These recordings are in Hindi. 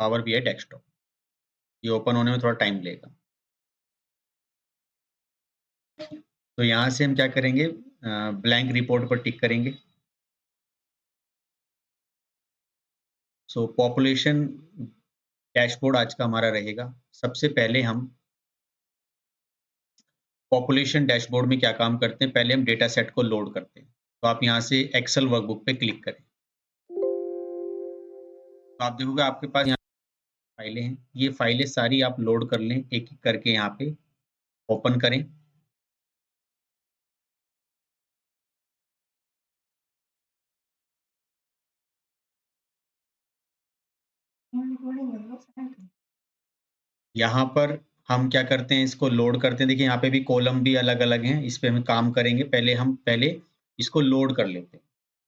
Power BI desktop. ये ओपन होने में थोड़ा टाइम लेगा। तो यहाँ से हम क्या करेंगे, ब्लैंक रिपोर्ट पर टिक करेंगे। सो पॉपुलेशन डैशबोर्ड आज का हमारा रहेगा। सबसे पहले हम पॉपुलेशन डैशबोर्ड में क्या काम करते हैं, पहले हम डेटा सेट को लोड करते हैं। तो आप यहाँ से एक्सेल वर्कबुक पे क्लिक करें। तो आप देखोगे आपके पास यहाँ फाइलें हैं। ये फाइलें सारी आप लोड कर लें एक-एक करके, यहाँ पे ओपन करें। यहाँ पर हम क्या करते हैं, इसको लोड करते हैं। देखिए यहाँ पे भी कॉलम भी अलग-अलग हैं, इस पे हम काम करेंगे। पहले इसको लोड कर लेते हैं।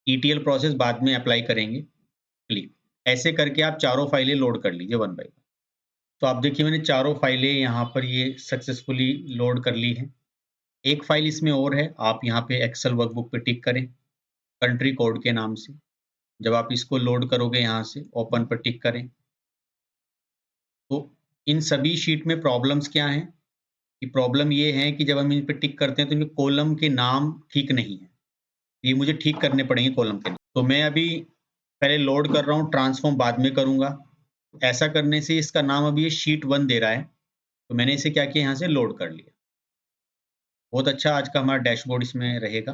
ईटीएल प्रोसेस बाद में अप्लाई करेंगे। क्लिक ऐसे करके आप चारों फाइलें लोड कर लीजिए वन बाय वन। तो आप देखिए मैंने चारों फाइलें यहाँ पर ये सक्सेसफुली लोड कर ली हैं। एक फाइल इसमें और है, आप यहाँ पे एक्सेल वर्कबुक पे टिक करें, कंट्री कोड के नाम से। जब आप इसको लोड करोगे यहाँ से ओपन पर टिक करें। तो इन सभी शीट में प्रॉब्लम्स क्या हैं? कि प्रॉब्लम ये है कि जब हम इन पे टिक करते हैं तो इनके कॉलम के नाम ठीक नहीं है। ये मुझे ठीक करने पड़ेंगे कॉलम के नाम। तो मैं अभी पहले लोड कर रहा हूँ, ट्रांसफॉर्म बाद में करूँगा। ऐसा करने से इसका नाम अभी ये शीट 1 दे रहा है। तो मैंने इसे क्या किया, यहाँ से लोड कर लिया। बहुत अच्छा आज का हमारा डैशबोर्ड इसमें रहेगा।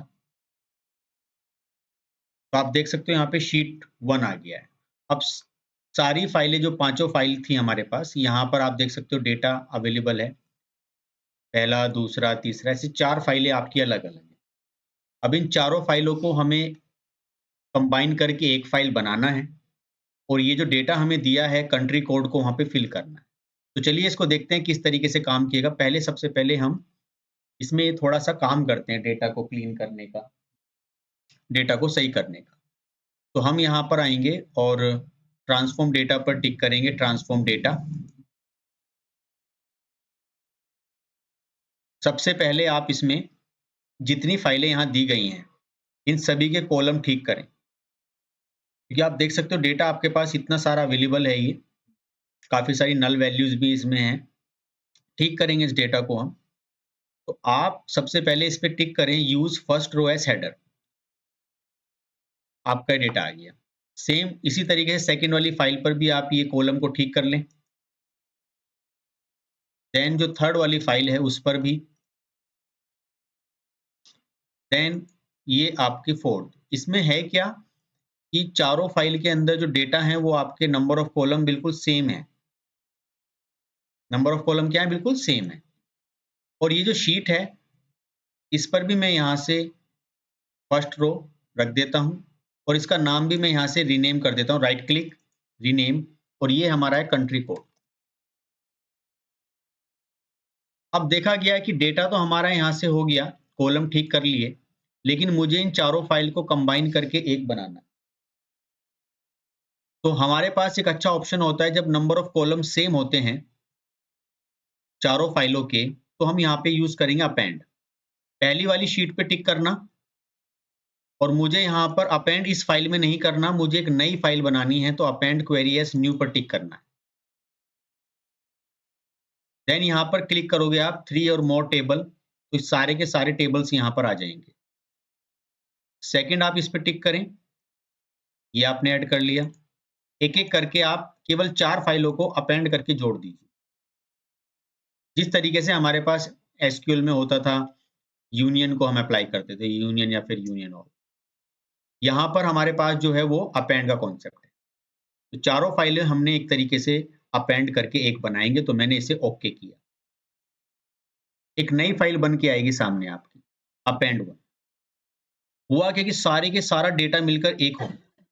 तो आप देख सकते हो यहाँ पे शीट 1 आ गया है। अब सारी फाइलें जो पाँचों फाइल थी हमारे पास, यहाँ पर आप देख सकते हो डेटा अवेलेबल है। पहला, दूसरा, तीसरा, ऐसे 4 फाइलें आपकी अलग-अलग हैं। अब इन चारों फाइलों को हमें कंबाइन करके एक फाइल बनाना है और ये जो डेटा हमें दिया है कंट्री कोड को वहाँ पे फिल करना है। तो चलिए इसको देखते हैं किस तरीके से काम किएगा। सबसे पहले हम इसमें थोड़ा-सा काम करते हैं डेटा को क्लीन करने का, डेटा को सही करने का। तो हम यहाँ पर आएँगे और ट्रांसफॉर्म डेटा पर टिक करेंगे, ट्रांसफॉर्म डेटा। सबसे पहले आप इसमें जितनी फाइलें यहाँ दी गई हैं, इन सभी के कॉलम ठीक करें। क्योंकि आप देख सकते हो डेटा आपके पास इतना सारा अवेलेबल है ये, काफ़ी सारी नल वैल्यूज़ भी इसमें हैं। ठीक करेंगे इस डेटा को हम। तो आप सबसे पहले इस पे टिक करें, use first row as header. आपका डेटा आ गया। सेम इसी तरीके से सेकंड वाली फाइल पर भी आप ये कॉलम को ठीक कर लें। देन जो थर्ड वाली फाइल है उस पर भी, देन ये आपकी फोर्थ। इसमें है क्या कि चारों फाइल के अंदर जो डेटा है वो आपके नंबर ऑफ कॉलम बिल्कुल सेम है। नंबर ऑफ कॉलम क्या है? बिल्कुल सेम है। और ये जो शीट है इस पर भी मैं यहाँ से फर्स्ट रो रख देता हूँ और इसका नाम भी मैं यहाँ से रीनेम कर देता हूँ। राइट क्लिक, रीनेम, और ये हमारा है कंट्री कोड। अब देखा गया है कि डेटा तो हमारा यहाँ से हो गया, कॉलम ठीक कर लिए, लेकिन मुझे इन चारों फाइल को कंबाइन करके एक बनाना है। तो हमारे पास एक अच्छा ऑप्शन होता है जब नंबर ऑफ कॉलम सेम होते हैं चारों फाइलों के, तो हम यहाँ पे यूज़ करेंगे अपेंड। पहली वाली शीट पे टिक करना और मुझे यहाँ पर अपेंड इस फाइल में नहीं करना, मुझे एक नई फाइल बनानी है, तो अपेंड क्वेरी एज़ न्यू पर टिक करना है। देन यहाँ पर क्लिक करोगे आप 3 और मोर टेबल, तो सारे के सारे टेबल्स यहाँ पर आ जाएँगे। सेकंड आप इस पे टिक करें, ये आपने ऐड कर लिया। एक-एक करके आप केवल 4 फाइलों को अपेंड करके जोड़ दीजिए। जिस तरीके से हमारे पास एसक्यूएल में होता था, यूनियन को हम अप्लाई करते थे, यूनियन या फिर यूनियन ऑल। यहाँ पर हमारे पास जो है वो अपेंड का कॉन्सेप्ट है। तो चारों फाइलें हमने एक तरीके से अपेंड करके एक बनाएँगे, तो मैंने इसे ओके किया। एक नई फाइल बन के आएगी सामने आपकी, अपेंड 1। हुआ क्या कि सारे के सारा डेटा मिलकर एक हो गया।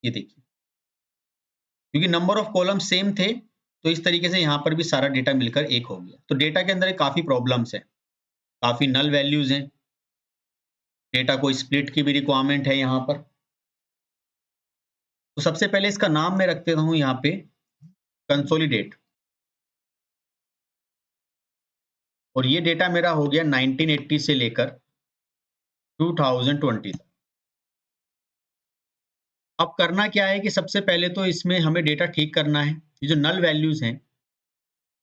ये देखिए, क्योंकि नंबर ऑफ कॉलम सेम थे, तो इस तरीके से यहाँ पर भी सारा डेटा मिलकर एक हो गया। तो डेटा के अंदर काफ़ी प्रॉब्लम्स हैं, काफ़ी नल वैल्यूज़ हैं, डेटा को स्प्लिट की भी रिक्वायरमेंट है यहाँ पर। तो सबसे पहले इसका नाम मैं रख देता हूँ यहाँ पे कंसोलिडेट, और ये डेटा मेरा हो गया 1980 से लेकर 2020 तक। अब करना क्या है कि सबसे पहले तो इसमें हमें डेटा ठीक करना है। ये जो नल वैल्यूज़ हैं,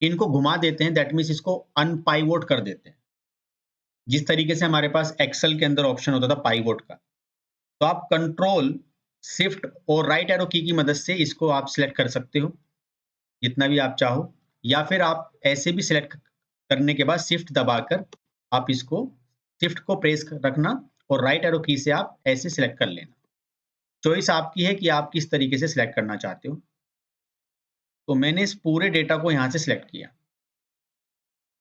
इनको घुमा देते हैं, दैट मीन्स इसको अनपाइवोट कर देते हैं। जिस तरीके से हमारे पास एक्सेल के अंदर ऑप्शन होता था पाइवोट का, तो आप कंट्रोल, शिफ्ट और राइट एरो की मदद से इसको आप सिलेक्ट कर सकते हो, जितना भी आप चाहो, या फिर आप ऐसे भी सिलेक्ट करने के बाद शिफ्ट दबाकर आप इसको शिफ्ट को प्रेस रखना और राइट एरो की से आप ऐसे सिलेक्ट कर लेना। चॉइस आपकी है कि आप किस तरीके से सिलेक्ट करना चाहते हो। तो मैंने इस पूरे डेटा को यहाँ से सिलेक्ट किया।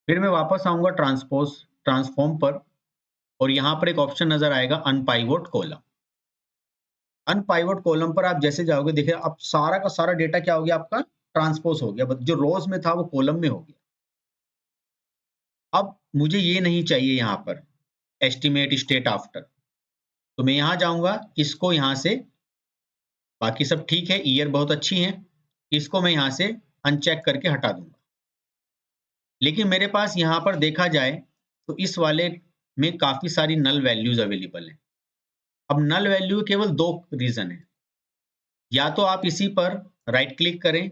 फिर मैं वापस आऊँगा ट्रांसफॉर्म पर और यहाँ पर एक ऑप्शन नज़र आएगा अनपाइवोट कॉलम। अनपाइवोट कॉलम पर आप जैसे जाओगे, देखिए अब सारा का सारा डेटा क्या हो गया, आपका ट्रांसपोज हो गया, जो रोज में था वो कॉलम में हो गया। अब मुझे ये नहीं चाहिए यहाँ पर एस्टिमेट स्टेट आफ्टर, तो मैं यहाँ जाऊँगा, इसको यहाँ से, बाकी सब ठीक है, ईयर बहुत अच्छी है, इसको मैं यहाँ से अनचेक करके हटा दूँगा। लेकिन मेरे पास यहाँ पर देखा जाए तो इस वाले में काफ़ी सारी नल वैल्यूज़ अवेलेबल हैं। अब नल वैल्यू केवल 2 रीज़न है, या तो आप इसी पर राइट क्लिक करें,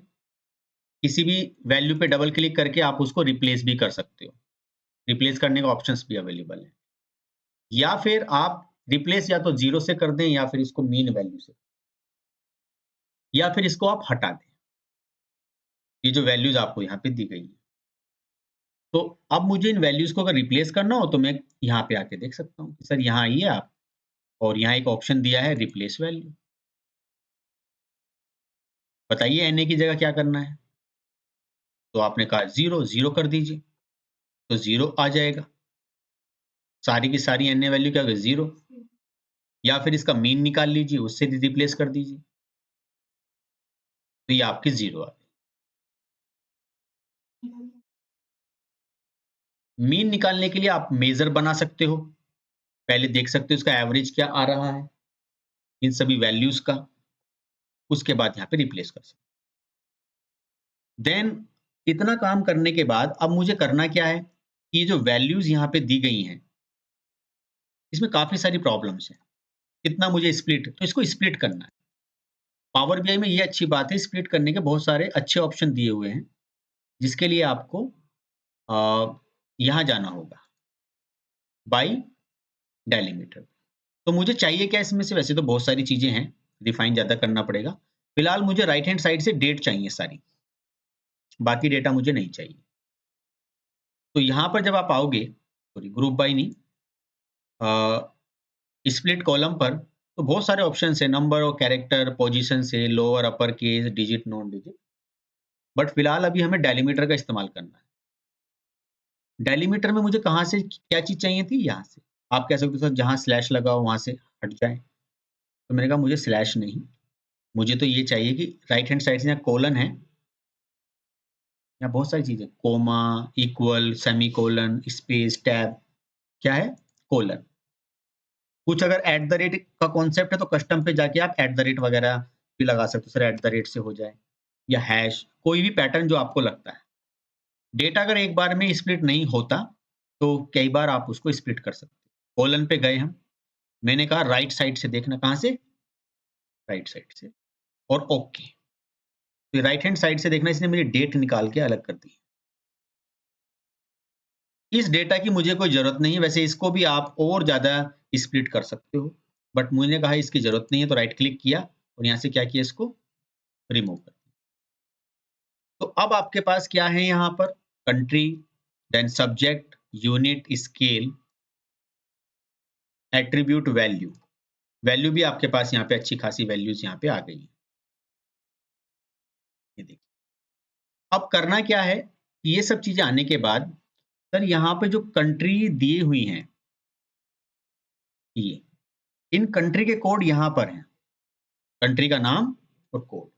किसी भी वैल्यू पे डबल क्लिक करके आप उसको रिप्लेस भी कर सकते हो। रिप्लेस करने का ऑप्शंस भी अवेलेबल है। या फिर आप रिप्लेस या तो 0 से कर दें या फिर इसको मीन वैल्यू से, या फिर इसको आप हटा दें। ये जो वैल्यूज़ आपको यहाँ पे दी गई है। तो अब मुझे इन वैल्यूज़ को अगर रिप्लेस करना हो तो मैं यहाँ पे आके देख सकता हूँ। सर यहाँ आइए आप, और यहाँ एक ऑप्शन दिया है रिप्लेस वैल्यू। बताइए NA की जगह क्या करना है? तो आपने कहा 0, 0 कर दीजिए, तो 0 आ जाएगा। सारी की सारी NA वैल्यू क्या हो गई 0, या फिर इसका मीन निकाल लीजिए, उससे रिप्लेस कर दीजिए, तो ये आपकी 0 आ गई। मीन निकालने के लिए आप मेजर बना सकते हो, पहले देख सकते हो इसका एवरेज क्या आ रहा है इन सभी वैल्यूज का, उसके बाद यहाँ पे रिप्लेस कर सकते। देन इतना काम करने के बाद अब मुझे करना क्या है कि ये जो वैल्यूज यहाँ पे दी गई हैं, इसमें काफी सारी प्रॉब्लम्स हैं। कितना मुझे स्प्लिट, तो इसको स्प्लिट करना है। पावर बीआई में ये अच्छी बात है, स्प्लिट करने के बहुत सारे अच्छे ऑप्शन दिए हुए हैं, जिसके लिए आपको यहाँ जाना होगा बाई डेलीमीटर। तो मुझे चाहिए क्या इसमें से, वैसे तो बहुत सारी चीजें हैं, डिफाइन ज्यादा करना पड़ेगा। फिलहाल मुझे राइट हैंड साइड से डेट चाहिए सारी, बाकी डेटा मुझे नहीं चाहिए। तो यहाँ पर जब आप आओगे, सॉरी ग्रुप बाई नहीं, स्प्लिट कॉलम पर, तो बहुत सारे ऑप्शन है, नंबर और कैरेक्टर, पोजीशन से, lower upper case, digit, non digit, but फिलहाल अभी हमें डेलीमीटर का इस्तेमाल करना है। डेलीमीटर में मुझे कहाँ से क्या चीज चाहिए थी, यहाँ से। आप कह सकते हो सर जहाँ स्लैश लगा हो वहां से हट जाए, तो मैंने कहा मुझे स्लैश नहीं, मुझे तो ये चाहिए कि राइट हैंड साइड से यहाँ कोलन है, यहाँ बहुत सारी चीजें, comma, equal, semicolon, space, tab, क्या है, कोलन। कुछ अगर एट द रेट का कॉन्सेप्ट है तो कस्टम पे जाके आप एट द रेट वगैरह भी लगा सकते हो, सर एट द रेट से हो जाए, या हैश, कोई भी पैटर्न जो आपको लगता है। डेटा अगर एक बार में स्प्लिट नहीं होता तो कई बार आप उसको स्प्लिट कर सकते हैं। कोलन पे गए हम, मैंने कहा राइट साइड से देखना, कहाँ से, राइट साइड से, और ओके। तो राइट हैंड साइड से देखना, इसने मेरी डेट निकाल के अलग कर दी। इस डेटा की मुझे कोई ज़रूरत नहीं है, वैसे इसको भी आप और ज़्यादा स्प्लिट कर सकते हो, बट मैंने कहा इसकी ज़रूरत नहीं है, तो राइट क्लिक किया और यहाँ से क्या किया, इसको रिमूव कर दिया। तो अब आपके पास क्या है यहाँ पर, country, then subject, unit, scale, attribute, value. Value भी आपके पास यहाँ पे अच्छी खासी वैल्यूज यहाँ पे आ गई है। ये देखिए, अब करना क्या है, ये सब चीजें आने के बाद सर यहाँ पे जो कंट्री दी हुई हैं, ये इन कंट्री के कोड यहाँ पर हैं, कंट्री का नाम और कोड।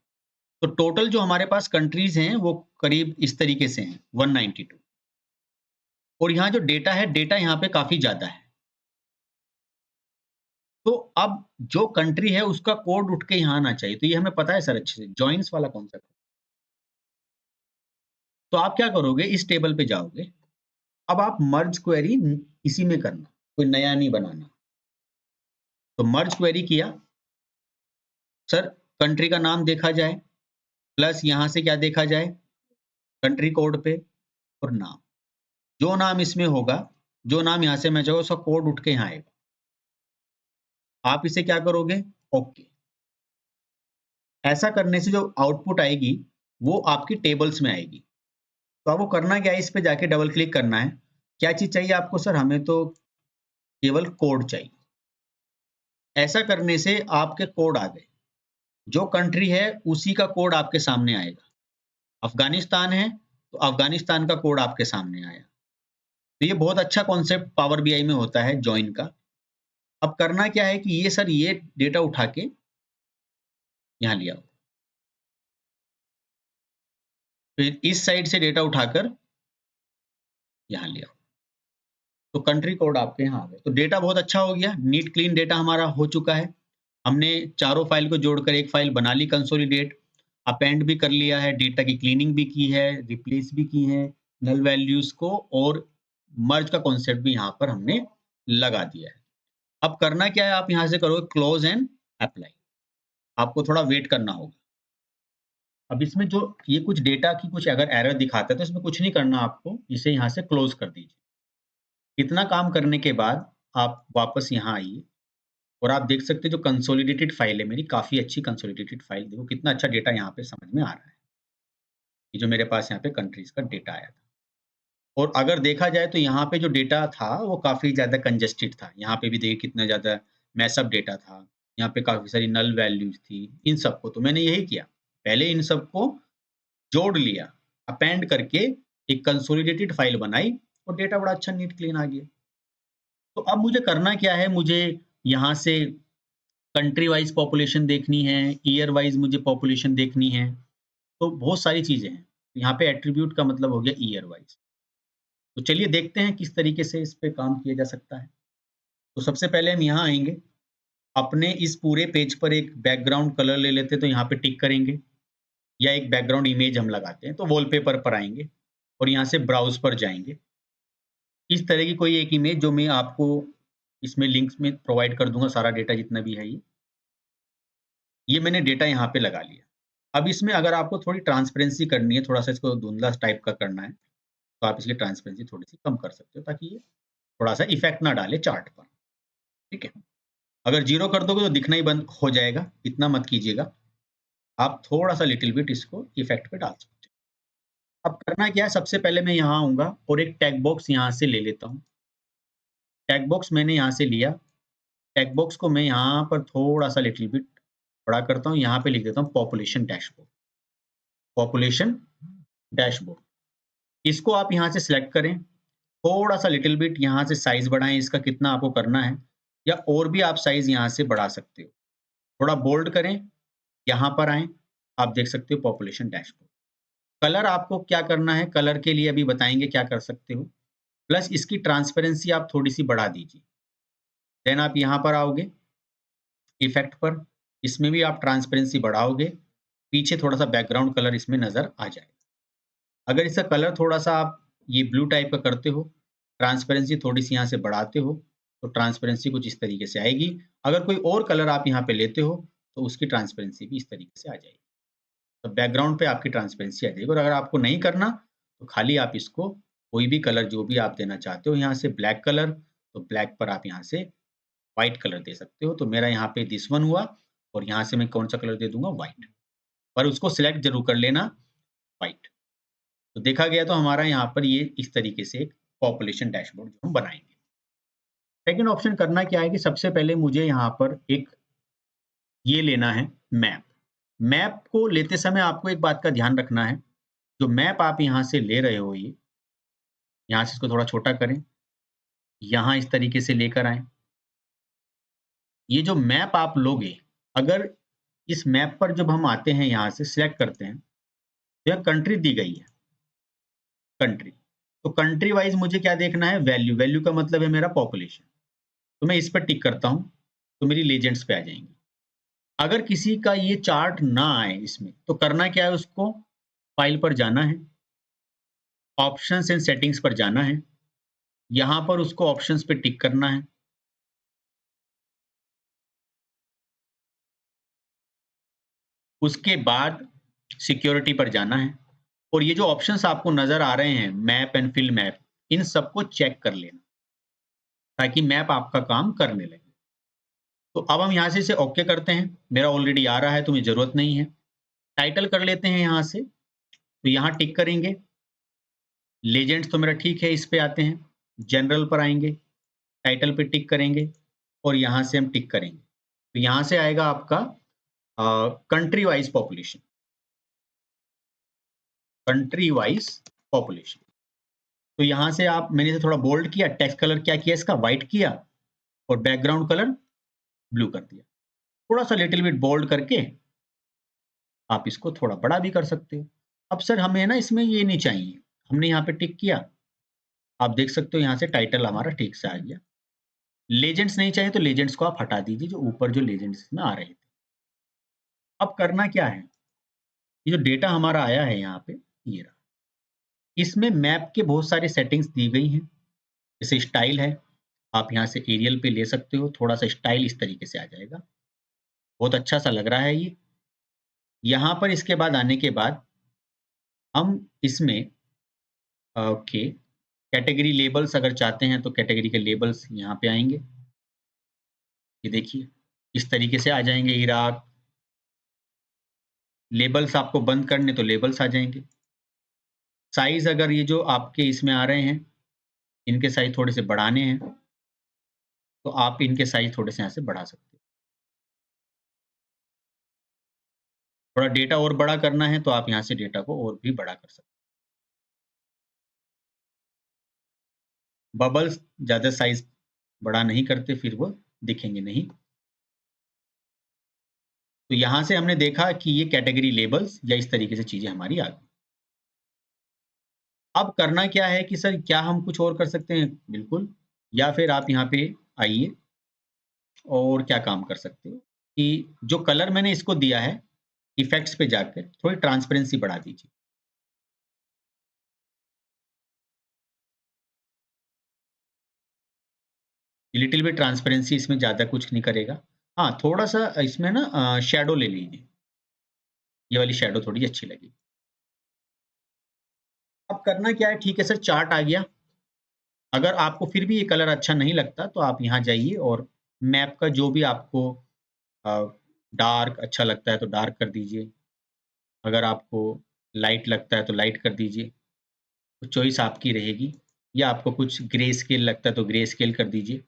तो टोटल जो हमारे पास कंट्रीज हैं वो करीब इस तरीके से हैं 192, और यहाँ जो डेटा है, डेटा यहाँ पे काफी ज्यादा है। तो अब जो कंट्री है उसका कोड उठ के यहाँ आना चाहिए, तो ये हमें पता है सर अच्छे से, जॉइंस वाला कॉन्सेप्ट। तो आप क्या करोगे, इस टेबल पे जाओगे, अब आप मर्ज क्वेरी इसी में करना, कोई नया नहीं बनाना। तो मर्ज क्वेरी किया, सर कंट्री का नाम देखा जाए, प्लस यहाँ से क्या देखा जाए, कंट्री कोड पे और नाम। जो नाम इसमें होगा, जो नाम यहाँ से मैच होगा उसका कोड उठ के यहाँ आएगा। आप इसे क्या करोगे? ओके। ऐसा करने से जो आउटपुट आएगी, वो आपकी टेबल्स में आएगी। तो आपको करना क्या है, इस पे जाके डबल क्लिक करना है। क्या चीज़ चाहिए आपको सर? हमें तो केवल कोड चाहिए। ऐसा करने से आपके कोड आ गए। जो कंट्री है उसी का कोड आपके सामने आएगा। अफ़गानिस्तान है, तो अफ़गानिस्तान का कोड आपके सामने आया। तो ये बहुत अच्छा कॉन्सेप्ट पावर बीआई में होता है जॉइन का। अब करना क्या है कि ये सर ये डेटा उठा के यहाँ ले आओ। फिर इस साइड से डेटा उठाकर यहाँ ले आओ। तो कंट्री कोड आपके यहाँ आ गए। तो डेटा बहुत अच्छा हो गया, नीट क्लीन डेटा हमारा हो चुका है। हमने चारों फाइल को जोड़कर एक फाइल बना ली कंसोलिडेट, अपेंड भी कर लिया है, डेटा की क्लीनिंग भी की है, रिप्लेस भी की है, नल वैल्यूज़ को और मर्ज का कॉन्सेप्ट भी यहाँ पर हमने लगा दिया है। अब करना क्या है, आप यहाँ से करोगे क्लोज़ एंड अप्लाई। आपको थोड़ा वेट करना होगा। अब इसमें जो ये कुछ डेटा की कुछ अगर एरर दिखाता है तो इसमें कुछ नहीं करना आपको, इसे यहाँ से क्लोज़ कर दीजिए। इतना काम करने के बाद आप वापस यहाँ आइए और आप देख सकते हैं जो कंसोलिडेटेड फाइल है मेरी, काफ़ी अच्छी कंसोलिडेटेड फाइल, देखो कितना अच्छा डेटा यहाँ पे समझ में आ रहा है। ये जो मेरे पास यहाँ पे कंट्रीज़ का डेटा आया था। और अगर देखा जाए तो यहाँ पे जो डेटा था वो काफ़ी ज़्यादा कंजेस्टेड था। यहाँ पे भी देखिए कितना ज़्यादा मैशअप डेटा था। यहाँ पे काफ़ी सारी नल वैल्यूज़ थी। इन सबको तो मैंने यही किया, पहले इन सबको जोड़ लिया, अपेंड करके एक कंसोलिडेटेड फाइल बनाई और डेटा बड़ा अच्छा नीट क्लीन आ गया। तो अब मुझे करना क्या है, मुझे यहाँ से कंट्री वाइज़ पॉपुलेशन देखनी है, ईयर वाइज़ मुझे पॉपुलेशन देखनी है, तो बहुत सारी चीज़ें हैं। यहाँ पे एट्रिब्यूट का मतलब हो गया ईयर वाइज़। तो चलिए देखते हैं किस तरीके से इस पे काम किया जा सकता है। तो सबसे पहले हम यहाँ आएँगे, अपने इस पूरे पेज पर एक बैकग्राउंड कलर ले लेते हैं, तो यहाँ पे टिक करेंगे या एक बैकग्राउंड इमेज हम लगाते हैं, तो वॉलपेपर पर आएँगे और यहाँ से ब्राउज़ पर जाएँगे। इस तरह की कोई एक इमेज जो मैं आपको इसमें लिंक्स में प्रोवाइड कर दूँगा, सारा डेटा जितना भी है ये मैंने डेटा यहाँ पे लगा लिया। अब इसमें अगर आपको थोड़ी ट्रांसपेरेंसी करनी है, थोड़ा-सा इसको धुंधला टाइप का करना है, तो आप इसकी ट्रांसपेरेंसी थोड़ी-सी कम कर सकते हो ताकि ये थोड़ा-सा इफ़ेक्ट ना डाले चार्ट पर, ठीक है? अगर 0 कर दोगे तो दिखना ही बंद हो जाएगा, इतना मत कीजिएगा। आप थोड़ा-सा लिटिल बिट इसको इफ़ेक्ट पे डाल सकते हो। अब करना क्या है, सबसे पहले मैं यहाँ आऊँगा और एक टेक्स्ट बॉक्स यहाँ से ले लेता हूँ। टेक्स्ट बॉक्स मैंने यहाँ से लिया, टेक्स्ट बॉक्स को मैं यहाँ पर थोड़ा-सा लिटिल बिट बड़ा करता हूँ, यहाँ पे लिख देता हूँ पॉपुलेशन डैशबोर्ड, पॉपुलेशन डैशबोर्ड। इसको आप यहाँ से सिलेक्ट करें, थोड़ा-सा लिटिल बिट यहाँ से साइज़ बढ़ाएँ इसका, कितना आपको करना है या और भी आप साइज़ यहाँ से बढ़ा सकते हो। थोड़ा बोल्ड करें, यहाँ पर आएँ, आप देख सकते हो पॉपुलेशन डैशबोर्ड। कलर आपको क्या करना है, कलर के लिए अभी बताएँगे क्या कर सकते हो। प्लस इसकी ट्रांसपेरेंसी आप थोड़ी-सी बढ़ा दीजिए। देन आप यहाँ पर आओगे, इफ़ेक्ट पर, इसमें भी आप ट्रांसपेरेंसी बढ़ाओगे, पीछे थोड़ा-सा बैकग्राउंड कलर इसमें नज़र आ जाएगा। अगर इसका कलर थोड़ा-सा आप ये ब्लू टाइप का करते हो, ट्रांसपेरेंसी थोड़ी-सी यहाँ से बढ़ाते हो, तो ट्रांसपेरेंसी कुछ इस तरीके से आएगी। अगर कोई और कलर आप यहाँ पे लेते हो, तो उसकी ट्रांसपेरेंसी भी इस तरीके से आ जाएगी। तो बैकग्राउंड पे आपकी ट्रांसपेरेंसी आ जाएगी और अगर आपको नहीं करना, तो खाली आप इसको कोई भी कलर जो भी आप देना चाहते हो, यहाँ से ब्लैक कलर, तो ब्लैक पर आप यहाँ से व्हाइट कलर दे सकते हो। तो मेरा यहाँ पे दिस वन हुआ और यहाँ से मैं कौन-सा कलर दे दूँगा? व्हाइट। पर उसको सिलेक्ट ज़रूर कर लेना, व्हाइट। तो देखा गया तो हमारा यहाँ पर ये इस तरीके से एक पॉपुलेशन डैशबोर्ड जो हम बनाएँगे। सेकंड ऑप्शन करना क्या है कि सबसे पहले मुझे यहाँ पर एक ये लेना है मैप। मैप को लेते समय आपको एक बात का ध्यान रखना है, जो मैप आप यहाँ से ले रहे हो ये, यहाँ से इसको थोड़ा छोटा करें, यहाँ इस तरीके से लेकर आएँ। ये जो मैप आप लोगे, अगर इस मैप पर जब हम आते हैं यहाँ से सिलेक्ट करते हैं, तो यह कंट्री दी गई है, कंट्री। तो कंट्री वाइज़ मुझे क्या देखना है? वैल्यू, वैल्यू का मतलब है मेरा पॉपुलेशन। तो मैं इस पर टिक करता हूँ, तो मेरी लीजेंड्स पे आ जाएँगी। अगर किसी का ये चार्ट ना आए इसमें, तो करना क्या है उसको? फाइल पर जाना है, ऑप्शंस एंड सेटिंग्स पर जाना है, यहाँ पर उसको ऑप्शंस पे टिक करना है। उसके बाद सिक्योरिटी पर जाना है और ये जो ऑप्शंस आपको नज़र आ रहे हैं मैप एंड फिल मैप, इन सबको चेक कर लेना ताकि मैप आपका काम करने लगे। तो अब हम यहाँ से इसे ओके करते हैं। मेरा ऑलरेडी आ रहा है तो मुझे ज़रूरत नहीं है। टाइटल कर लेते हैं यहाँ से, तो यहाँ टिक करेंगे। लीजेंड्स तो मेरा ठीक है, इस पे आते हैं। जनरल पर आएँगे, टाइटल पे टिक करेंगे और यहाँ से हम टिक करेंगे। तो यहाँ से आएगा आपका country wise population, country wise population. तो यहाँ से आप मैंने इसे थोड़ा बोल्ड किया, टेक्स्ट कलर क्या किया इसका व्हाइट किया और बैकग्राउंड कलर ब्लू कर दिया। थोड़ा-सा लिटिल बिट बोल्ड करके आप इसको थोड़ा बड़ा भी कर सकते हो। अब सर हमें ना इसमें ये नहीं चाहिए, हमने यहाँ पे टिक किया, आप देख सकते हो यहाँ से टाइटल हमारा ठीक से आ गया। लीजेंड्स नहीं चाहिए तो लीजेंड्स को आप हटा दीजिए, जो ऊपर जो लीजेंड्स में आ रहे थे। अब करना क्या है, ये जो डेटा हमारा आया है यहाँ पे, ये रहा। इसमें मैप के बहुत सारी सेटिंग्स दी गई हैं, जैसे स्टाइल है, आप यहाँ से एरियल पे ले सकते हो, थोड़ा-सा स्टाइल इस तरीके से आ जाएगा। बहुत अच्छा-सा लग रहा है ये। यहाँ पर इसके बाद आने के बाद हम इसमें ओके, कैटेगरी लेबल्स अगर चाहते हैं तो कैटेगरी के लेबल्स यहाँ पे आएँगे। ये देखिए, इस तरीके से आ जाएँगे इराक। लेबल्स आपको बंद करने तो लेबल्स आ जाएँगे। साइज़ अगर ये जो आपके इसमें आ रहे हैं, इनके साइज़ थोड़े से बढ़ाने हैं, तो आप इनके साइज़ थोड़े से यहाँ से बढ़ा सकते हो। थोड़ा डेटा और बड़ा करना है तो आप यहाँ से डेटा को और भी बड़ा कर सकते हो। बबल्स ज़्यादा साइज़ बड़ा नहीं करते, फिर वो दिखेंगे नहीं। तो यहाँ से हमने देखा कि ये कैटेगरी लेबल्स या इस तरीके से चीज़ें हमारी आ गई। अब करना क्या है कि सर क्या हम कुछ और कर सकते हैं? बिल्कुल, या फिर आप यहाँ पे आइए और क्या काम कर सकते हो कि जो कलर मैंने इसको दिया है, इफ़ेक्ट्स पे जाकर थोड़ी ट्रांसपेरेंसी बढ़ा दीजिए। लिटिल बिट ट्रांसपेरेंसी इसमें ज़्यादा कुछ नहीं करेगा। हाँ, थोड़ा-सा इसमें ना शैडो ले लीजिए। ये वाली शैडो थोड़ी अच्छी लगेगी। अब करना क्या है, ठीक है सर चार्ट आ गया। अगर आपको फिर भी ये कलर अच्छा नहीं लगता तो आप यहाँ जाइए और मैप का जो भी आपको अ, डार्क अच्छा लगता है तो डार्क कर दीजिए। अगर आपको लाइट लगता है तो लाइट कर दीजिए। तो चॉइस आपकी रहेगी या आपको कुछ ग्रे स्केल लगता है तो ग्रे स्केल कर दीजिए,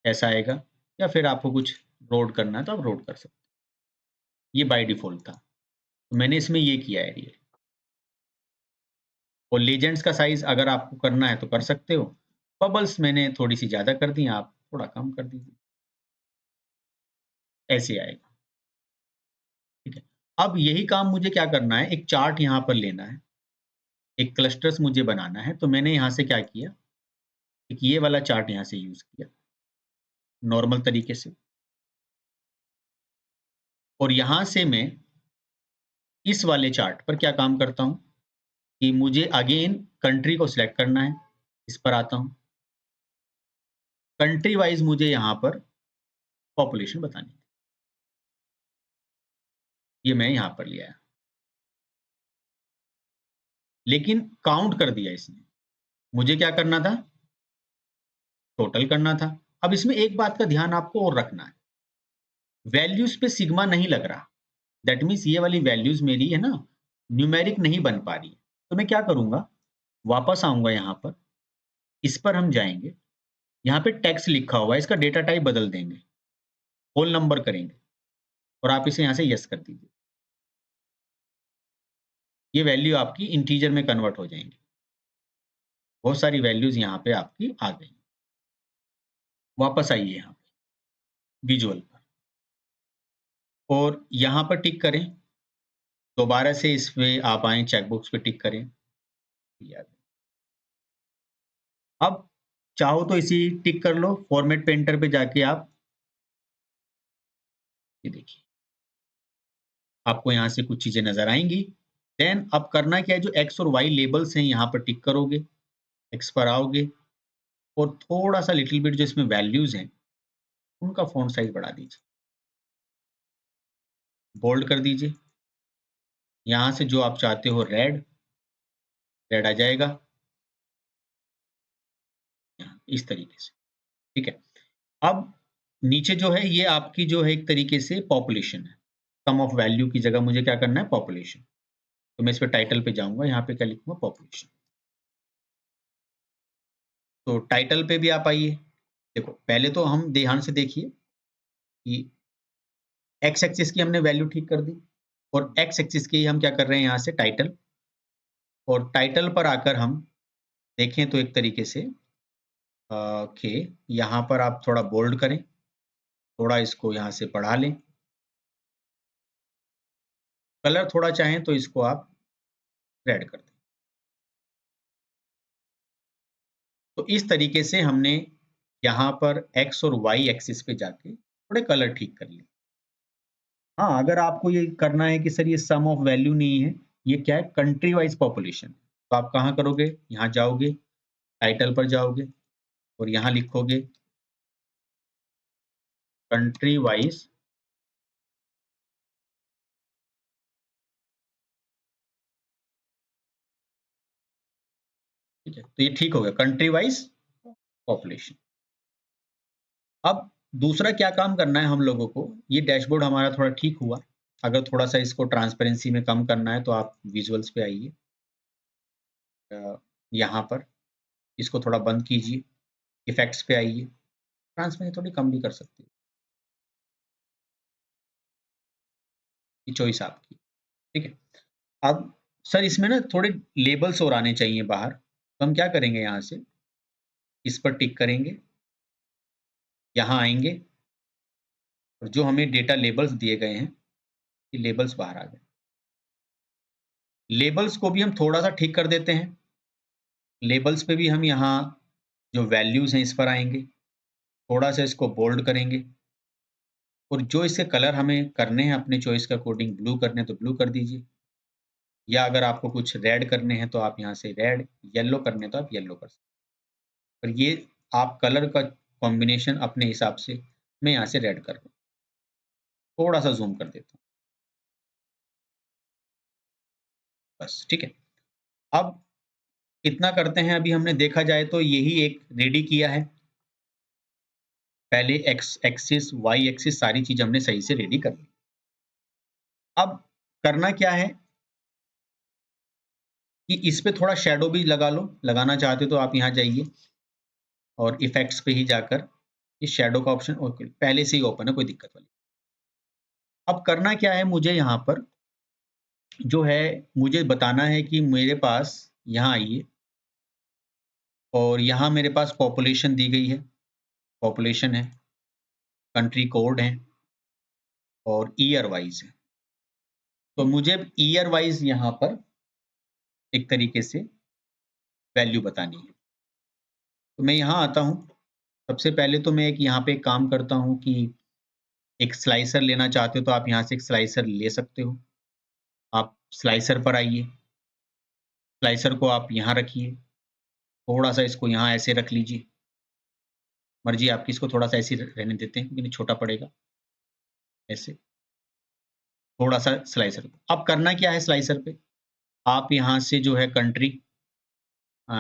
ऐसा आएगा। या फिर आपको कुछ रोड करना है तो आप रोड कर सकते हैं। ये बाय डिफ़ॉल्ट था। तो मैंने इसमें ये किया है ये। और लीजेंड्स का साइज़ अगर आपको करना है तो कर सकते हो। बबल्स मैंने थोड़ी-सी ज़्यादा कर दी, आप थोड़ा कम कर दीजिए। ऐसे आएगा, ठीक है। अब यही काम मुझे क्या करना है, एक चार्ट यहाँ पर लेना है, एक क्लस्टर्स मुझे बनाना है, तो मैंने यहाँ से क्या किया, एक ये वाला चार्ट यहाँ से यूज़ किया, नॉर्मल तरीके से। और यहाँ से मैं इस वाले चार्ट पर क्या काम करता हूँ कि मुझे अगेन कंट्री को सिलेक्ट करना है, इस पर आता हूँ। कंट्री वाइज़ मुझे यहाँ पर पॉपुलेशन बतानी है, ये मैं यहाँ पर ले आया। लेकिन काउंट कर दिया इसने, मुझे क्या करना था, टोटल करना था। अब इसमें एक बात का ध्यान आपको और रखना है, वैल्यूज़ पे सिग्मा नहीं लग रहा। दैट मीन्स ये वाली वैल्यूज़ मेरी है ना, न्यूमेरिक नहीं बन पा रही है। तो मैं क्या करूँगा, वापस आऊँगा यहाँ पर, इस पर हम जाएँगे, यहाँ पे टेक्स्ट लिखा हुआ है, इसका डेटा टाइप बदल देंगे, होल नंबर करेंगे और आप इसे यहाँ से येस कर दीजिए। ये वैल्यू आपकी इंटीजर में कन्वर्ट हो जाएँगी। बहुत सारी वैल्यूज़ यहाँ पे आपकी आ गई। वापस आइए यहाँ पे विज़ुअल पर और यहाँ पर टिक करें, दोबारा से इस पे आप आएँ चेक बॉक्स पे टिक करें। ये आ गया। अब चाहो तो इसी टिक कर लो, फॉर्मेट पेंटर पे जाके आप ये देखिए, आपको यहाँ से कुछ चीज़ें नज़र आएँगी। देन अब करना क्या है, जो एक्स और वाई लेबल्स हैं यहाँ पर टिक करोगे, एक्स पर आओगे और थोड़ा-सा लिटिल बिट जो इसमें वैल्यूज़ हैं, उनका फ़ॉन्ट साइज़ बढ़ा दीजिए। बोल्ड कर दीजिए। यहाँ से जो आप चाहते हो रेड आ जाएगा इस तरीके से, ठीक है। अब नीचे जो है ये आपकी जो है एक तरीके से पॉपुलेशन है। सम ऑफ वैल्यू की जगह मुझे क्या करना है, पॉपुलेशन। तो मैं इस पे टाइटल पे जाऊँगा, यहाँ पे क्या लिखूँगा, पॉपुलेशन। तो टाइटल पे भी आप आइए। देखो पहले तो हम ध्यान से देखिए कि एक्स एक्सिस की हमने वैल्यू ठीक कर दी और एक्स एक्सिस की हम क्या कर रहे हैं यहाँ से टाइटल, और टाइटल पर आकर हम देखें तो एक तरीके से के यहाँ पर आप थोड़ा बोल्ड करें, थोड़ा इसको यहाँ से बढ़ा लें, कलर थोड़ा चाहें तो इसको आप रेड कर दें। तो इस तरीके से हमने यहाँ पर एक्स और वाई एक्सिस पे जाके थोड़े कलर ठीक कर लिए। हाँ, अगर आपको ये करना है कि सर ये सम ऑफ वैल्यू नहीं है, ये क्या है, कंट्री वाइज़ पॉपुलेशन। तो आप कहाँ करोगे? यहाँ जाओगे, टाइटल पर जाओगे और यहाँ लिखोगे कंट्री वाइज़ ठीक है? तो ये ठीक हो गया, कंट्री वाइज़ पॉपुलेशन। अब दूसरा क्या काम करना है हम लोगों को, ये डैशबोर्ड हमारा थोड़ा ठीक हुआ। अगर थोड़ा-सा इसको ट्रांसपेरेंसी में कम करना है तो आप विजुअल्स पे आइए। यहाँ पर इसको थोड़ा बंद कीजिए, इफ़ेक्ट्स पे आइए, ट्रांसपेरेंसी थोड़ी कम भी कर सकते हैं, ये चॉइस आपकी, ठीक है। अब सर इसमें ना थोड़े लेबल्स और आने चाहिए बाहर, तो हम क्या करेंगे, यहाँ से इस पर टिक करेंगे, यहाँ आएँगे और जो हमें डेटा लेबल्स दिए गए हैं, ये लेबल्स बाहर आ गए। लेबल्स को भी हम थोड़ा-सा ठीक कर देते हैं। लेबल्स पे भी हम यहाँ जो वैल्यूज़ हैं इस पर आएँगे, थोड़ा-सा इसको बोल्ड करेंगे और जो इसके कलर हमें करने हैं अपने चॉइस के अकॉर्डिंग, ब्लू करने हैं तो ब्लू कर दीजिए, या अगर आपको कुछ रेड करने हैं तो आप यहाँ से रेड, येलो करने हैं तो आप येलो कर सकते हैं। और ये आप कलर का कॉम्बिनेशन अपने हिसाब से, मैं यहाँ से रेड कर रहा हूँ, थोड़ा-सा ज़ूम कर देता हूँ, बस ठीक है। अब कितना करते हैं, अभी हमने देखा जाए तो यही एक रेडी किया है। पहले एक्स एक्सिस, वाई एक्सिस सारी चीज़ हमने सही से रेडी कर ली। अब करना क्या है कि इस पे थोड़ा शैडो भी लगा लो, लगाना चाहते हो तो आप यहाँ जाइए और इफ़ेक्ट्स पे ही जाकर इस शैडो का ऑप्शन ओके, पहले से ही ओपन है, कोई दिक्कत वाली। अब करना क्या है, मुझे यहाँ पर जो है, मुझे बताना है कि मेरे पास यहाँ आइए और यहाँ मेरे पास पॉपुलेशन दी गई है, पॉपुलेशन है, कंट्री कोड है और ईयर वाइज़ है। तो मुझे ईयर वाइज़ यहाँ पर एक तरीके से वैल्यू बतानी है। तो मैं यहाँ आता हूँ, सबसे पहले तो मैं एक यहाँ पे एक काम करता हूँ कि एक स्लाइसर लेना चाहते हो तो आप यहाँ से एक स्लाइसर ले सकते हो। आप स्लाइसर पर आइए, स्लाइसर को आप यहाँ रखिए, थोड़ा-सा इसको यहाँ ऐसे रख लीजिए, मर्ज़ी आपकी, इसको थोड़ा-सा ऐसे ही रहने देते हैं क्योंकि छोटा पड़ेगा, ऐसे, थोड़ा-सा स्लाइसर। अब करना क्या है स्लाइसर पे, आप यहाँ से जो है कंट्री अ,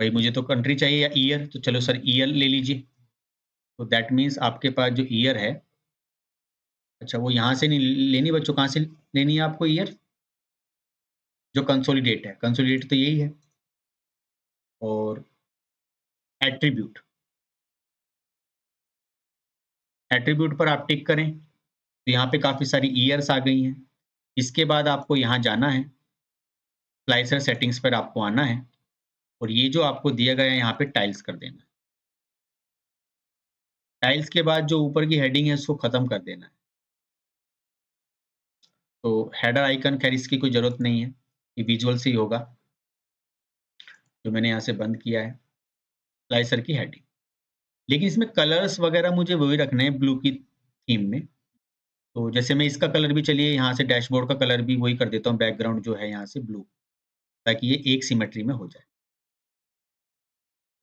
भई मुझे तो कंट्री चाहिए या ईयर, तो चलो सर ईयर ले लीजिए। तो दैट मीन्स आपके पास जो ईयर है, अच्छा वो यहाँ से नहीं लेनी बच्चों, कहाँ से लेनी है आपको ईयर? जो कंसोलिडेट है, कंसोलिडेट तो यही है। और एट्रिब्यूट, एट्रिब्यूट पर आप टिक करें, तो यहाँ पे काफ़ी सारी ईयर्स आ गई हैं। इसके बाद आपको यहाँ जाना है, स्लाइसर सेटिंग्स पर आपको आना है और ये जो आपको दिया गया है यहाँ पे टाइल्स कर देना है। टाइल्स के बाद जो ऊपर की हेडिंग है उसको खत्म कर देना है। तो हेडर आइकन खैर इसकी कोई ज़रूरत नहीं है, ये विजुअल से ही होगा, जो मैंने यहाँ से बंद किया है, स्लाइसर की हेडिंग। लेकिन इसमें कलर्स वगैरह मुझे वही रखने हैं ब्लू की थीम में। तो जैसे मैं इसका कलर भी, चलिए यहाँ से डैशबोर्ड का कलर भी वही कर देता हूँ, बैकग्राउंड जो है यहाँ से ब्लू, ताकि ये एक सिमेट्री में हो जाए,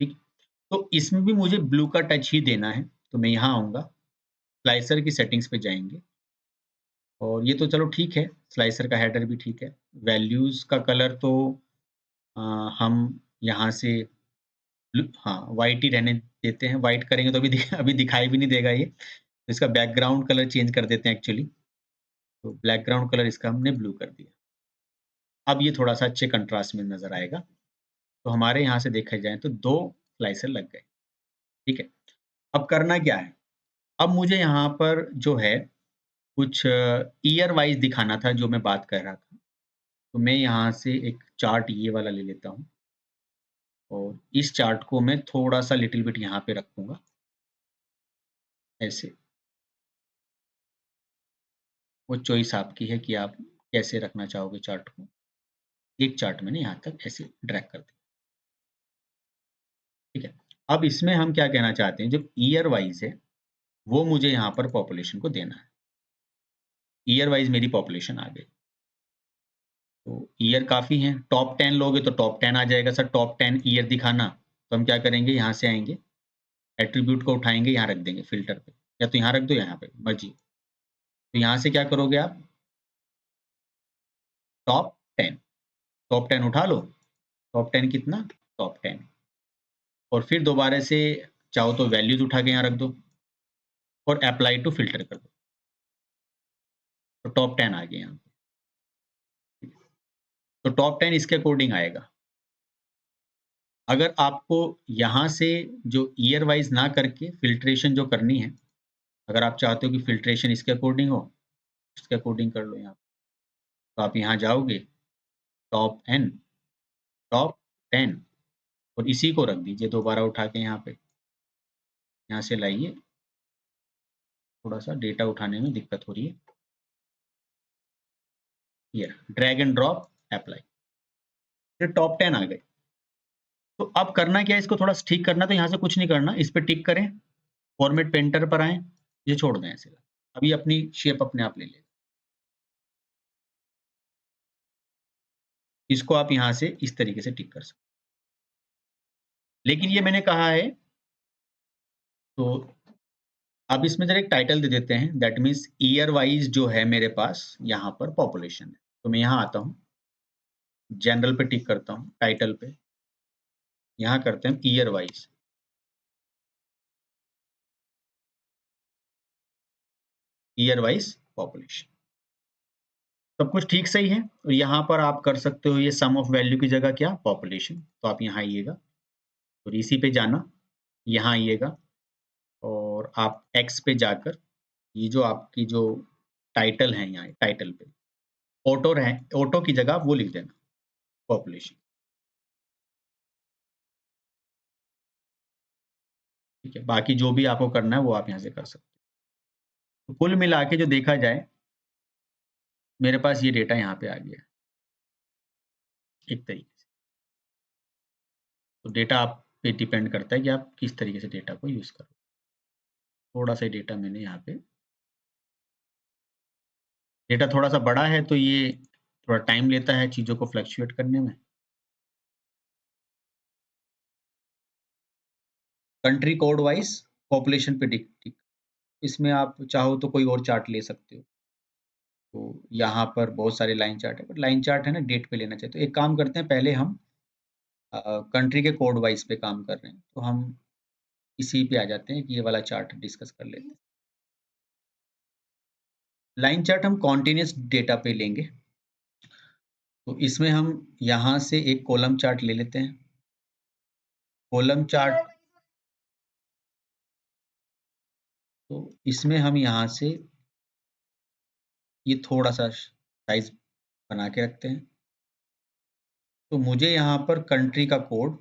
ठीक। तो इसमें भी मुझे ब्लू का टच ही देना है, तो मैं यहाँ आऊँगा, स्लाइसर की सेटिंग्स पे जाएँगे, और ये तो चलो ठीक है, स्लाइसर का हेडर भी ठीक है। वैल्यूज़ का कलर तो अ, हम यहाँ से हाँ, व्हाइट ही रहने देते हैं। व्हाइट करेंगे तो अभी दिखाई भी नहीं देगा ये। तो इसका बैकग्राउंड कलर चेंज कर देते हैं एक्चुअली। तो बैकग्राउंड कलर इसका हमने ब्लू कर दिया। अब ये थोड़ा-सा अच्छे कंट्रास्ट में नज़र आएगा। तो हमारे यहाँ से देखा जाए तो 2 स्लाइसर लग गए, ठीक है। अब करना क्या है? अब मुझे यहाँ पर जो है कुछ ईयर वाइज़ दिखाना था जो मैं बात कर रहा था। तो मैं यहाँ से एक चार्ट ये वाला ले लेता हूँ और इस चार्ट को मैं थोड़ा-सा लिटिल बिट यहाँ पे रखूँगा, ऐसे। वो चॉइस आपकी है कि आप कैसे रखना चाहोगे चार्ट को। एक चार्ट मैंने यहाँ तक ऐसे ड्रैग कर दिया, ठीक है। अब इसमें हम क्या कहना चाहते हैं, जो ईयर वाइज़ है, वो मुझे यहाँ पर पॉपुलेशन को देना है। ईयर वाइज़ मेरी पॉपुलेशन आ गई। तो ईयर काफ़ी हैं, टॉप 10 लोगे तो टॉप 10 आ जाएगा, सर टॉप 10 ईयर दिखाना। तो हम क्या करेंगे, यहाँ से आएँगे, एट्रीब्यूट को उठाएँगे, यहाँ रख देंगे फ़िल्टर पे, या तो यहाँ रख दो या यहाँ पे, मर्ज़ी। तो यहाँ से क्या करोगे आप, टॉप 10, टॉप 10 उठा लो, टॉप 10 कितना, टॉप 10, और फिर दोबारा से चाहो तो वैल्यूज़ उठा के यहाँ रख दो और अप्लाई टू फ़िल्टर कर दो। तो टॉप 10 आ गए यहाँ पे। तो टॉप 10 इसके अकॉर्डिंग आएगा। अगर आपको यहाँ से जो ईयर वाइज़ ना करके फ़िल्ट्रेशन जो करनी है, अगर आप चाहते हो कि फ़िल्ट्रेशन इसके अकॉर्डिंग हो, इसके अकॉर्डिंग कर लो यहाँ। तो आप यहाँ जाओगे, टॉप एन, टॉप 10, और इसी को रख दीजिए दोबारा उठा के यहाँ पे। यहाँ से लाइए, थोड़ा-सा डेटा उठाने में दिक्कत हो रही है। ये ड्रैग एंड ड्रॉप, अप्लाई। फिर टॉप 10 आ गए। तो अब करना क्या है, इसको थोड़ा ठीक करना, तो यहाँ से कुछ नहीं करना, इस पे टिक करें, फॉर्मेट पेंटर पर आएँ, ये छोड़ दें ऐसे। अभी अपनी शेप अपने आप ले लेगा। इसको आप यहाँ से इस तरीके से टिक कर सकते हैं। लेकिन ये मैंने कहा है, तो अब इसमें ज़रा एक टाइटल दे देते हैं, दैट मीन्स ईयर वाइज़ जो है मेरे पास यहाँ पर पॉपुलेशन है। तो मैं यहाँ आता हूँ, जनरल पे टिक करता हूँ, टाइटल पे, यहाँ करते हैं year wise. Year wise population. सब कुछ ठीक सही है, और यहाँ पर आप कर सकते हो ये सम ऑफ वैल्यू की जगह क्या, पॉपुलेशन। तो आप यहाँ आइएगा और इसी पे जाना, यहाँ आइएगा और आप एक्स पे जाकर ये जो आपकी जो टाइटल है, यहाँ टाइटल पे ऑटो रहे, ऑटो की जगह आप वो लिख देना, पॉपुलेशन। ठीक है, बाकी जो भी आपको करना है वो आप यहाँ से कर सकते हैं। तो कुल मिला के जो देखा जाए, मेरे पास ये डेटा यहाँ पे आ गया एक तरीके से। तो डेटा आप पे डिपेंड करता है कि आप किस तरीके से डेटा को यूज़ करो। थोड़ा सा डेटा मैंने यहाँ पे, डेटा थोड़ा-सा बड़ा है तो ये थोड़ा टाइम लेता है चीज़ों को फ्लक्चुएट करने में। कंट्री कोड वाइज़ पॉपुलेशन पे टिक टिक, इसमें आप चाहो तो कोई और चार्ट ले सकते हो। तो यहाँ पर बहुत सारे लाइन चार्ट है, बट लाइन चार्ट है ना, डेट पे लेना चाहिए। तो एक काम करते हैं, पहले हम कंट्री के कोड वाइज़ पे काम कर रहे हैं, तो हम इसी पे आ जाते हैं कि ये वाला चार्ट डिस्कस कर लेते हैं। लाइन चार्ट हम कॉन्टिन्यूअस डेटा पे लेंगे, तो इसमें हम यहाँ से एक कॉलम चार्ट ले लेते हैं। कॉलम चार्ट, तो इसमें हम यहाँ से ये थोड़ा-सा साइज़ बना के रखते हैं। तो मुझे यहाँ पर कंट्री का कोड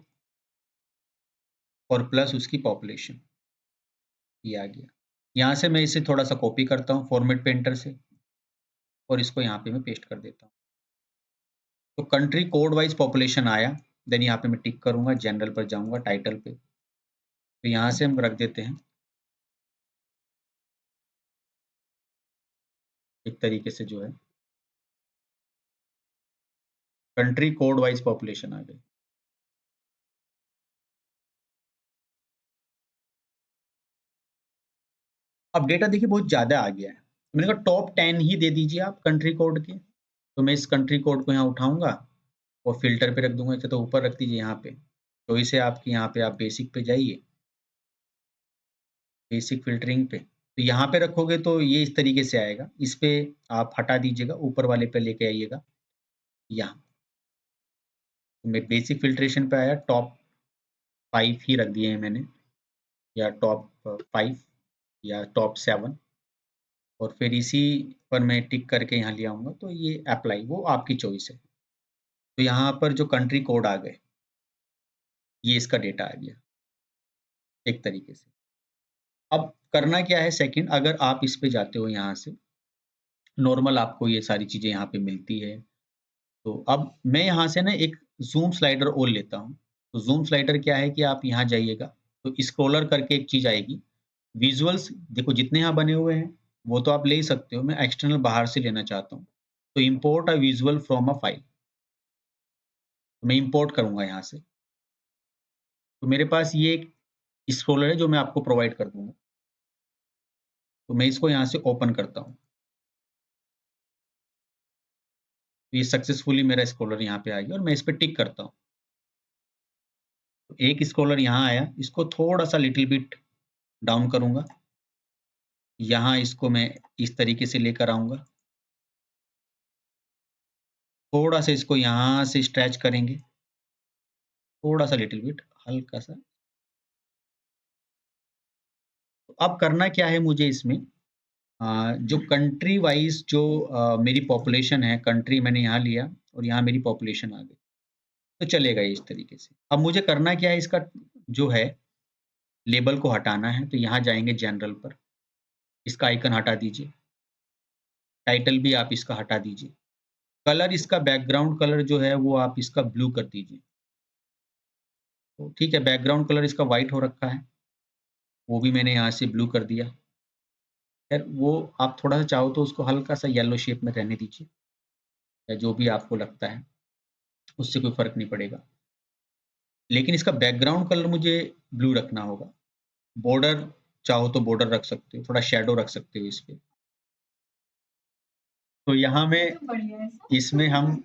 और प्लस उसकी पॉपुलेशन, ये आ गया। यहाँ से मैं इसे थोड़ा-सा कॉपी करता हूँ फॉर्मेट पेंटर से और इसको यहाँ पे मैं पेस्ट कर देता हूँ। तो कंट्री कोड वाइज़ पॉपुलेशन आया, देन यहाँ पे मैं टिक करूँगा, जनरल पर जाऊँगा, टाइटल पे। तो यहाँ से हम रख देते हैं एक तरीके से जो है, कंट्री कोड वाइज़ पॉपुलेशन आ गई। अब डेटा देखिए बहुत ज़्यादा आ गया है। मैंने कहा टॉप 10 ही दे दीजिए आप कंट्री कोड के। तो मैं इस कंट्री कोड को यहाँ उठाऊँगा और फ़िल्टर पे रख दूँगा, इसे तो ऊपर रख दीजिए यहाँ पे। चॉइस है आपकी, यहाँ पे आप बेसिक पे जाइए, बेसिक फ़िल्टरिंग पे। तो यहाँ पे रखोगे तो ये इस तरीके से आएगा। इस पे आप हटा दीजिएगा, ऊपर वाले पे लेके आइएगा, यहाँ। तो मैं बेसिक फ़िल्ट्रेशन पे आया, टॉप 5 ही रख दिए हैं मैंने, या टॉप 5 या टॉप 7, और फिर इसी पर मैं टिक करके यहाँ ले आऊँगा, तो ये अप्लाई, वो आपकी चॉइस है। तो यहाँ पर जो कंट्री कोड आ गए, ये इसका डेटा आ गया, एक तरीके से। अब करना क्या है सेकंड, अगर आप इस पे जाते हो यहाँ से, नॉर्मल आपको ये सारी चीज़ें यहाँ पे मिलती है। तो अब मैं यहाँ से ना एक ज़ूम स्लाइडर और लेता हूँ। तो ज़ूम स्लाइडर क्या है कि आप यहाँ जाइएगा, तो स्क्रॉलर करके एक चीज़ आएगी। विजुअल्स देखो जितने यहाँ बने हुए हैं, वो तो आप ले ही सकते हो। मैं एक्सटर्नल बाहर से लेना चाहता हूँ। तो import a visual from a file. मैं इम्पोर्ट करूँगा यहाँ से। तो मेरे पास ये एक स्क्रॉलर है जो मैं आपको प्रोवाइड कर दूँगा। तो मैं इसको यहाँ से ओपन करता हूँ। तो ये सक्सेसफुली मेरा स्क्रॉलर यहाँ पे आ गया और मैं इस पे टिक करता हूँ। तो एक स्क्रॉलर यहाँ आया, इसको थोड़ा-सा लिटिल बिट डाउन करूँगा। यहाँ इसको मैं इस तरीके से लेकर आऊँगा। थोड़ा-सा इसको यहाँ से स्ट्रेच करेंगे, थोड़ा-सा लिटिल बिट, हल्का-सा। तो अब करना क्या है मुझे इसमें, जो कंट्री वाइज़ जो मेरी पॉपुलेशन है, कंट्री मैंने यहाँ लिया और यहाँ मेरी पॉपुलेशन आ गई, तो चलेगा ये इस तरीके से। अब मुझे करना क्या है, इसका जो है लेबल को हटाना है, तो यहाँ जाएँगे जनरल पर, इसका आइकन हटा दीजिए, टाइटल भी आप इसका हटा दीजिए। कलर इसका बैकग्राउंड कलर जो है वो आप इसका ब्लू कर दीजिए। तो ठीक है, बैकग्राउंड कलर इसका व्हाइट हो रखा है, वो भी मैंने यहाँ से ब्लू कर दिया। ख़ैर वो आप थोड़ा-सा चाहो तो उसको हल्का-सा येलो शेप में रहने दीजिए, या जो भी आपको लगता है, उससे कोई फ़र्क नहीं पड़ेगा। लेकिन इसका बैकग्राउंड कलर मुझे ब्लू रखना होगा। बॉर्डर चाहो तो बॉर्डर रख सकते हो, थोड़ा शैडो रख सकते हो इस पे। तो यहाँ में इसमें हम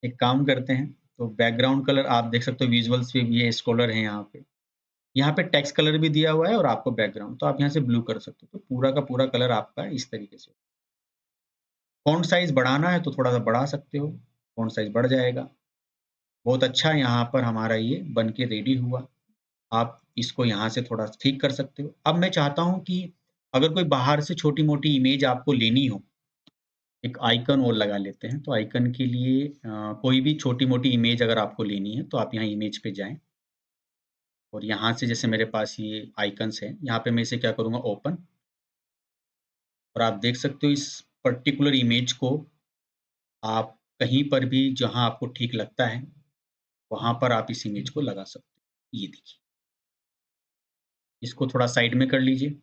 एक काम करते हैं, तो बैकग्राउंड कलर आप देख सकते हो विजुअल्स पे भी ये स्क्रॉलर है यहाँ पे। यहाँ पे टेक्स्ट कलर भी दिया हुआ है और आपको बैकग्राउंड, तो आप यहाँ से ब्लू कर सकते हो। तो पूरा का पूरा कलर आपका इस तरीके से। फ़ॉन्ट साइज़ बढ़ाना है तो थोड़ा-सा बढ़ा सकते हो, फ़ॉन्ट साइज़ बढ़ जाएगा। बहुत अच्छा यहाँ पर हमारा ये बन के रेडी हुआ। आप इसको यहाँ से थोड़ा ठीक कर सकते हो। अब मैं चाहता हूँ कि अगर कोई बाहर से छोटी-मोटी इमेज आपको लेनी हो, एक आइकन और लगा लेते हैं। तो आइकन के लिए कोई भी छोटी-मोटी इमेज अगर आपको लेनी है, तो आप यहाँ इमेज पे जाएँ और यहाँ से जैसे मेरे पास ये आइकन्स हैं, यहाँ पे मैं इसे क्या करूँगा ओपन, और आप देख सकते हो इस पर्टिकुलर इमेज को आप कहीं पर भी जहाँ आपको ठीक लगता है, वहाँ पर आप इस इमेज को लगा सकते हो। ये देखिए, इसको थोड़ा साइड में कर लीजिए,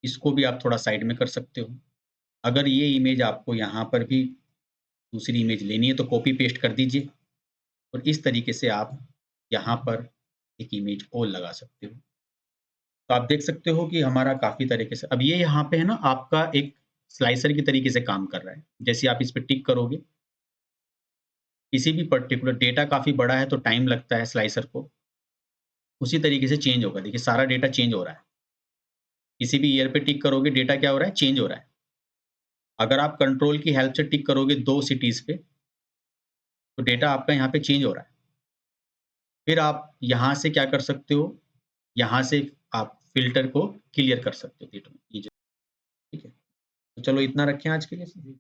इसको भी आप थोड़ा साइड में कर सकते हो। अगर ये इमेज आपको यहाँ पर भी दूसरी इमेज लेनी है तो कॉपी पेस्ट कर दीजिए और इस तरीके से आप यहाँ पर एक इमेज और लगा सकते हो। तो आप देख सकते हो कि हमारा काफ़ी तरीके से अब ये यहाँ पे है ना आपका एक स्लाइसर की तरीके से काम कर रहा है। जैसे आप इस पे टिक करोगे, किसी भी पर्टिकुलर डेटा काफ़ी बड़ा है तो टाइम लगता है स्लाइसर को, उसी तरीके से चेंज होगा। देखिए सारा डेटा चेंज हो रहा है। किसी भी ईयर पे टिक करोगे डेटा क्या हो रहा है? चेंज हो रहा है। अगर आप कंट्रोल की हेल्प से टिक करोगे 2 सिटीज़ पे, तो डेटा आपका यहाँ पे चेंज हो रहा है। फिर आप यहाँ से क्या कर सकते हो, यहाँ से आप फ़िल्टर को क्लियर कर सकते हो डेटा में। ये जो ठीक है। तो चलो इतना रखें आज के लिए।